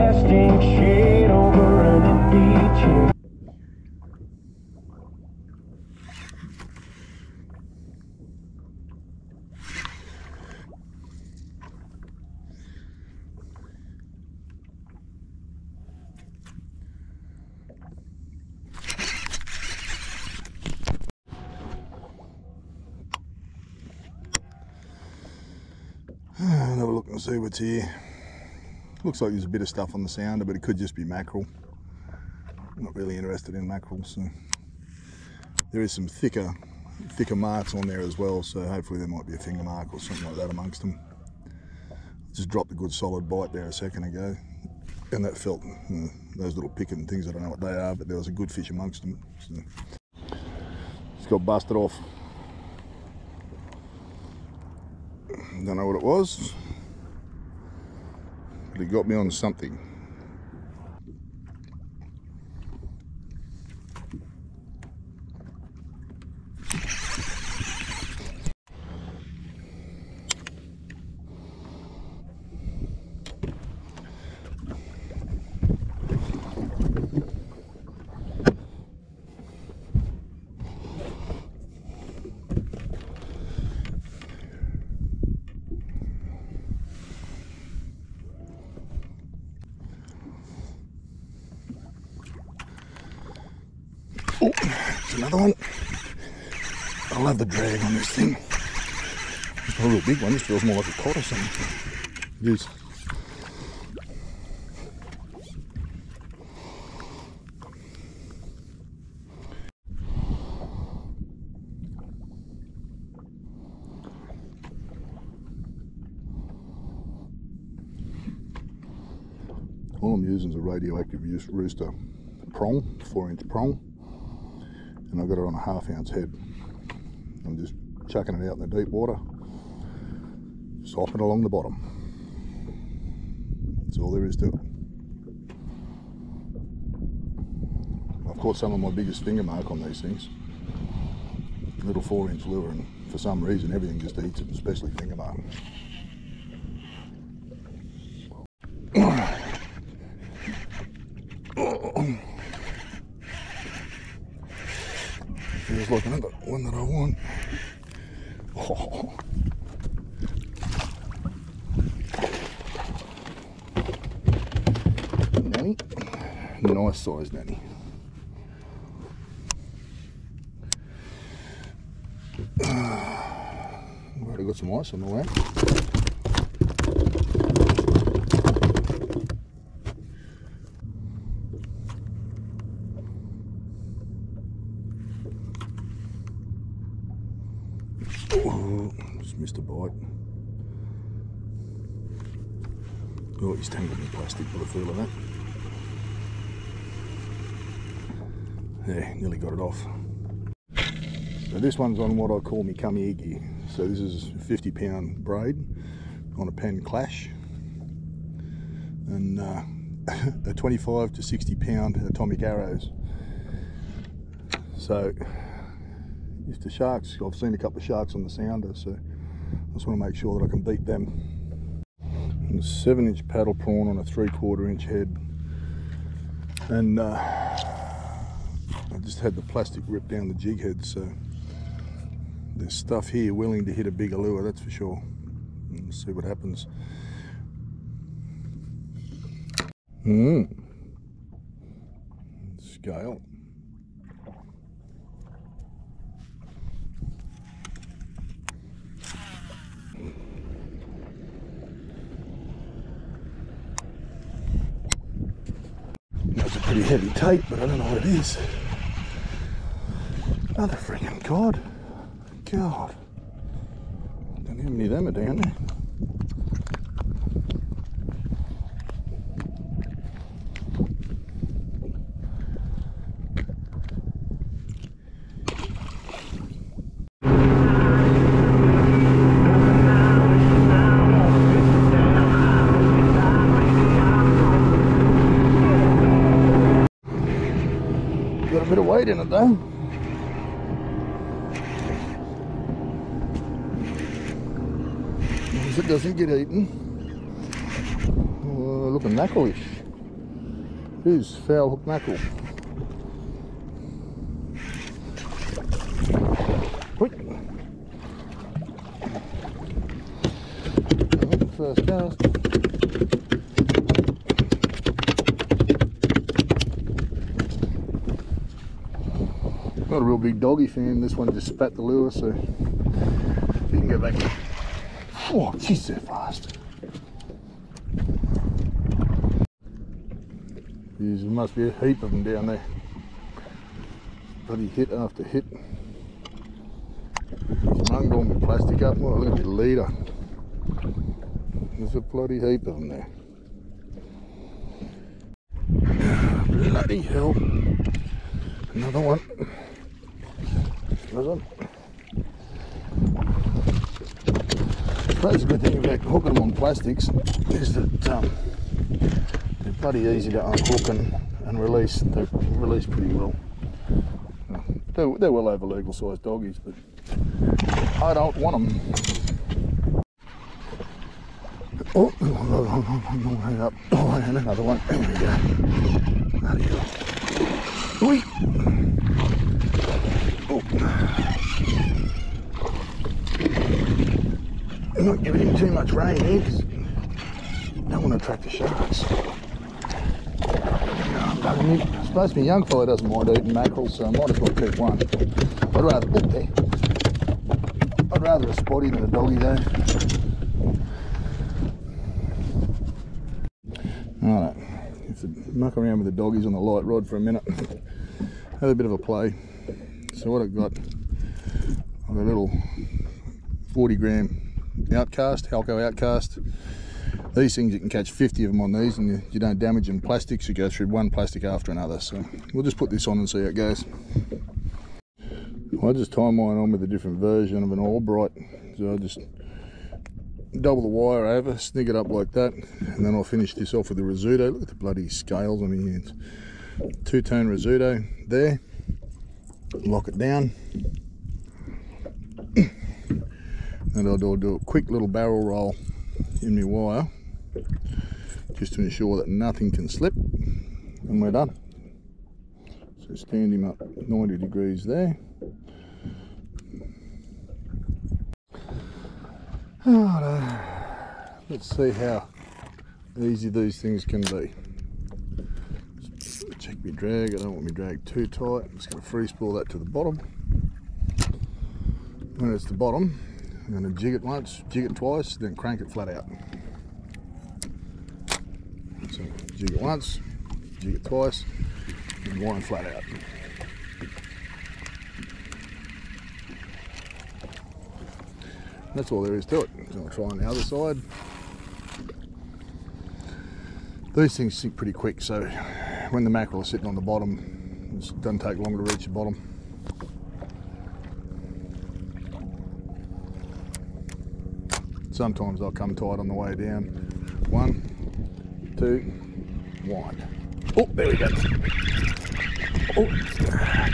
casting shade over an empty chair. And have a look and see what's here. Looks like there's a bit of stuff on the sounder, but it could just be mackerel. I'm not really interested in mackerel, so there is some thicker marks on there as well, so hopefully there might be a finger mark or something like that amongst them. Just dropped a good solid bite there a second ago, and that felt those little picking things. I don't know what they are, but there was a good fish amongst them. So it's got busted off. Don't know what it was, but it got me on something. Oh, there's another one. I love the drag on this thing. It's not a real big one. This feels more like a cod or something. It is. All I'm using is a radioactive rooster prong, 4-inch prong. And I've got it on a 1/2 ounce head. I'm just chucking it out in the deep water, sopping along the bottom. That's all there is to it. I've caught some of my biggest finger mark on these things. Little 4-inch lure, and for some reason everything just eats it, especially finger mark. Feels like another one that I want. Oh. Nanny, nice size nanny. I've already got some ice on the way. Oh, just missed a bite. Oh, he's tangled in plastic by the feel of that. Yeah, nearly got it off. So this one's on what I call me cummy eggy. So this is a 50-pound braid on a pen clash, and a 25 to 60-pound atomic arrows. So if the sharks, I've seen a couple of sharks on the sounder, so I just want to make sure that I can beat them. And a 7-inch paddle prawn on a 3/4 inch head, and I just had the plastic ripped down the jig head, so there's stuff here willing to hit a bigger lure, that's for sure. Let's see what happens. Scale. That's a pretty heavy tape, but I don't know what it is. Another friggin' cod. God. Don't know how many of them are down there. Got a bit of weight in it though. As it doesn't get eaten. Looking knuckle-ish. Here's foul hook mackerel. Quick. First cast. Not a real big doggy fan. This one just spat the lure, so you can go back. Oh, she's so fast. There must be a heap of them down there. Bloody hit after hit. He's munged all my plastic up. Oh, look at the leader. There's a bloody heap of them there. Bloody hell. Another one. Another one. I suppose the good thing about hooking them on plastics is that they're bloody easy to unhook and release. They release pretty well. They're well over legal sized doggies, but I don't want them. Oh, up. Oh, and another one. There we go. There you go. Oi. Oh. I'm not giving him too much rain here because I don't want to attract the sharks. I suppose my young fella doesn't mind eating mackerel, so I might as well keep one. I'd rather a spotty than a doggy though. Alright, if to muck around with the doggies on the light rod for a minute, have a bit of a play. So what I've got a little 40 gram outcast, Halco outcast. These things, you can catch 50 of them on these and you don't damage them. Plastics, you go through one plastic after another. So we'll just put this on and see how it goes. I just tie mine on with a different version of an Albright. So I just double the wire over, snig it up like that, and then I'll finish this off with a Rizzuto. Look at the bloody scales on my hands. Two-tone Rizzuto there. Lock it down. And I'll do a quick little barrel roll in my wire just to ensure that nothing can slip, and we're done. So stand him up 90 degrees there. Let's see how easy these things can be. Check my drag. I don't want my drag too tight. I'm just going to free spool that to the bottom. When it's the bottom, I'm going to jig it once, jig it twice, then crank it flat out. So jig it once, jig it twice, and wind flat out. That's all there is to it. So I'll try on the other side. These things sink pretty quick, so when the mackerel is sitting on the bottom, it doesn't take long to reach the bottom. Sometimes they'll come tight on the way down. 1, 2, wind. Oh, there we go. Oh,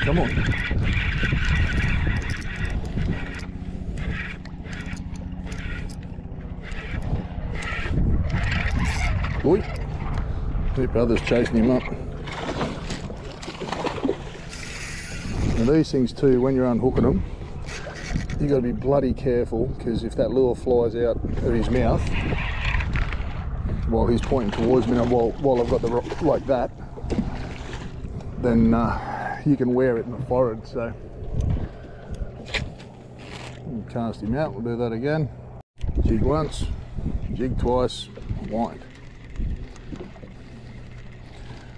come on. Oi. My brother's chasing him up. Now these things too, when you're unhooking them, you got to be bloody careful, because if that lure flies out of his mouth while he's pointing towards me, and while I've got the rock like that, then you can wear it in the forehead. So cast him out. We'll do that again. Jig once, jig twice, wind.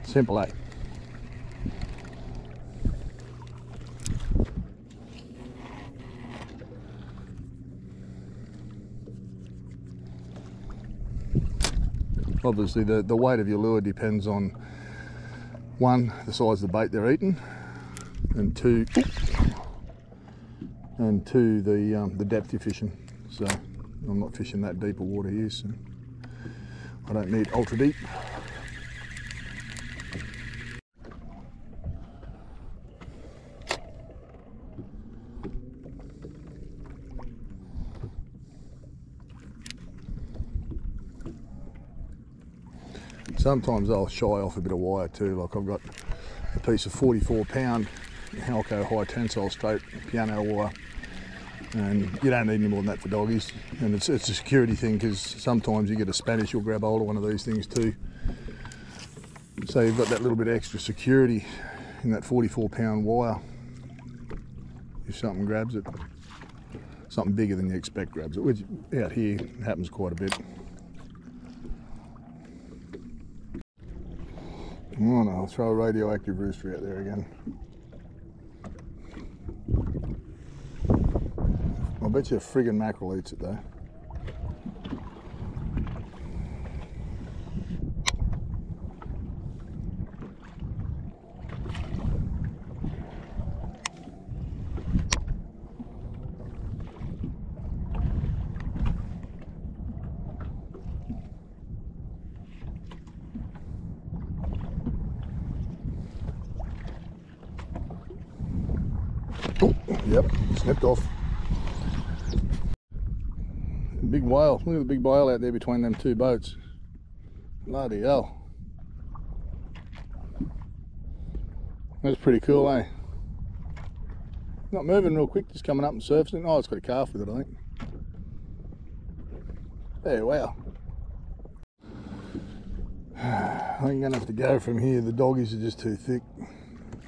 Simple, eh? Obviously the weight of your lure depends on, 1, the size of the bait they're eating, and 2, the depth you're fishing. So I'm not fishing that deep of water here, so I don't need ultra deep. sometimes they'll shy off a bit of wire too. Like I've got a piece of 44-pound Halco high tensile straight piano wire, and you don't need any more than that for doggies. And it's a security thing, because sometimes you get a Spanish, you'll grab hold of one of these things too. So you've got that little bit of extra security in that 44-pound wire. If something grabs it, something bigger than you expect grabs it, which out here happens quite a bit. Oh no, I'll throw a radioactive rooster out there again. I bet you a friggin' mackerel eats it though. Oh, yep, snipped off. Big whale. Look at the big whale out there between them two boats. Bloody hell. That's pretty cool, eh? Not moving real quick, just coming up and surfacing. Oh, it's got a calf with it, I think. There, wow. I'm gonna have to go from here. The doggies are just too thick.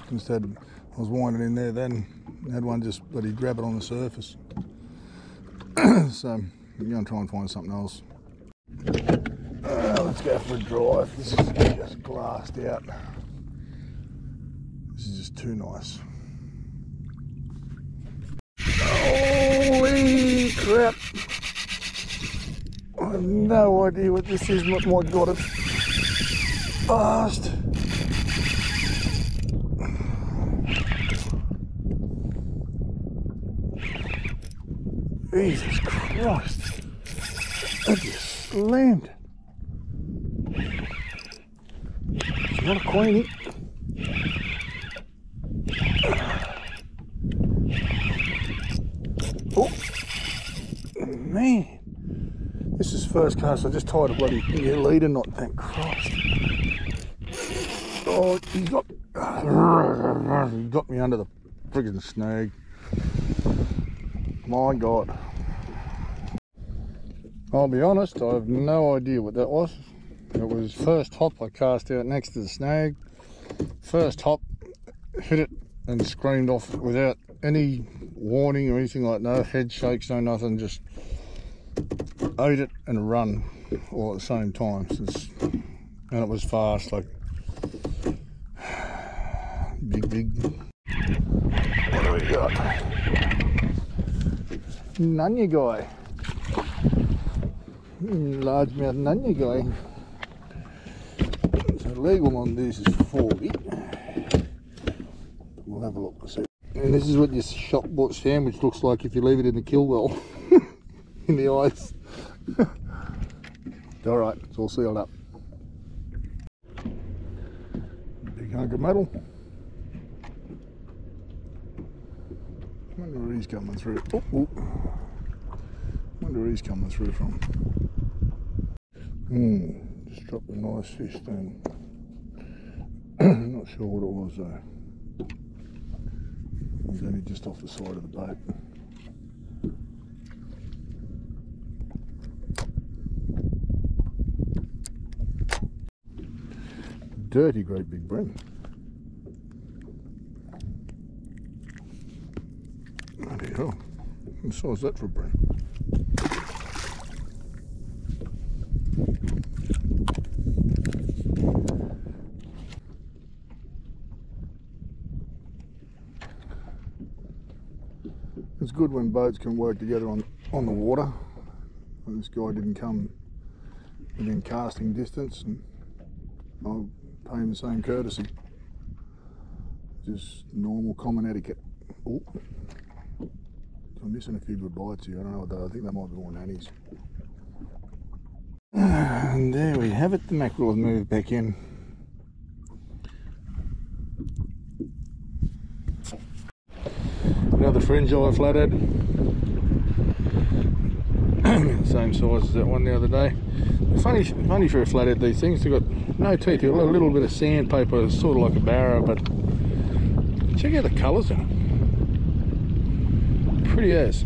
Instead, I was winding in there then. Had one just bloody grab it on the surface. So I'm going to try and find something else. Let's go for a drive. This is just glassed out. This is just too nice. Holy crap! I have no idea what this is. My God, it's fast. Jesus Christ, that just slammed. It's not a queenie. Oh, man. This is first cast. I just tied a bloody leader knot, thank Christ. Oh, he got me under the friggin' snag. My God. I'll be honest, I have no idea what that was. It was first hop I cast out next to the snag. First hop, hit it and screamed off without any warning or anything, like no head shakes, no nothing, just ate it and run all at the same time. And it was fast, like big. What do we got? Nunya guy. Largemouth nunya guy. So legal on this is 40. We'll have a look and see. And this is what your shop bought sandwich looks like if you leave it in the kill well. In the ice. Alright, it's all sealed up. Big hunk of metal. I wonder where he's coming through. Oh. Wonder where he's coming through from. Just dropped a nice fish then. Not sure what it was though. It was only just off the side of the boat. Dirty great big bream. Bloody hell. What size is that for a bream? It's good when boats can work together on the water. And this guy didn't come within casting distance, and I'll pay him the same courtesy. Just normal common etiquette. Oh, I'm missing a few good bites here. I don't know what they are. I think they might be more nannies. And there we have it. The mackerel has moved back in. Another fringe eye flathead. the same size as that one the other day. Funny for a flathead, these things, they've got no teeth. You've got a little bit of sandpaper, sort of like a barra, but check out the colours in it. Pretty as.